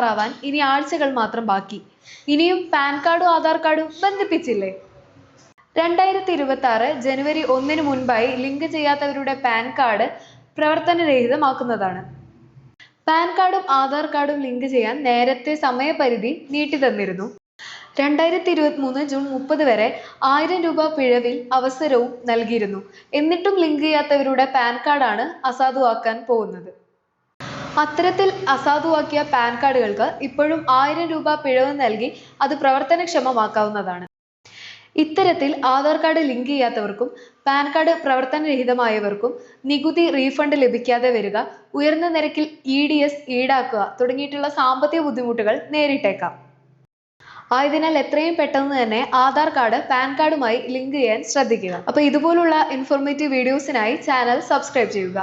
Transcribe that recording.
ആവാൻ ഇനി ആഴ്ചകൾ മാത്രം ബാക്കി. ഇനിയും പാൻ കാർഡും ആധാർ കാർഡും ബന്ധിപ്പിച്ചില്ലേ? 2026 ജനുവരി 1 മുൻപായി ലിങ്ക് ചെയ്യാത്തവരുടെ പാൻ കാർഡ് പ്രവർത്തനരഹിതമാക്കുന്നതാണ്. പാൻ കാർഡും ആധാർ കാർഡും ലിങ്ക് ചെയ്യാൻ നേരത്തെ സമയപരിധി നീട്ടി തന്നിരുന്നു. 2023 ജൂൺ 30 വരെ 1000 രൂപ പിഴവിൽ അവസരവും നൽകിയിരുന്നു. എന്നിട്ടും ലിങ്ക് ചെയ്യാത്തവരുടെ പാൻ കാർഡാണ് അസാധുവാക്കാൻ പോകുന്നത്. അത്തരത്തിൽ അസാധുവാക്കിയ പാൻ കാർഡുകൾക്ക് ഇപ്പോഴും 1000 രൂപ പിഴവ് നൽകി അത് പ്രവർത്തനക്ഷമമാക്കാവുന്നതാണ്. ഇത്തരത്തിൽ ആധാർ കാർഡ് ലിങ്ക് ചെയ്യാത്തവർക്കും പാൻ കാർഡ് പ്രവർത്തനരഹിതമായവർക്കും നികുതി റീഫണ്ട് ലഭിക്കാതെ വരിക, ഉയർന്ന നിരക്കിൽ EDS ഈടാക്കുക തുടങ്ങിയിട്ടുള്ള സാമ്പത്തിക ബുദ്ധിമുട്ടുകൾ നേരിട്ടേക്കാം. ആയതിനാൽ എത്രയും പെട്ടെന്ന് തന്നെ ആധാർ കാർഡ് പാൻ കാർഡുമായി ലിങ്ക് ചെയ്യാൻ ശ്രദ്ധിക്കുക. അപ്പോൾ ഇതുപോലുള്ള ഇൻഫോർമേറ്റീവ് വീഡിയോസിനായി ചാനൽ സബ്സ്ക്രൈബ് ചെയ്യുക.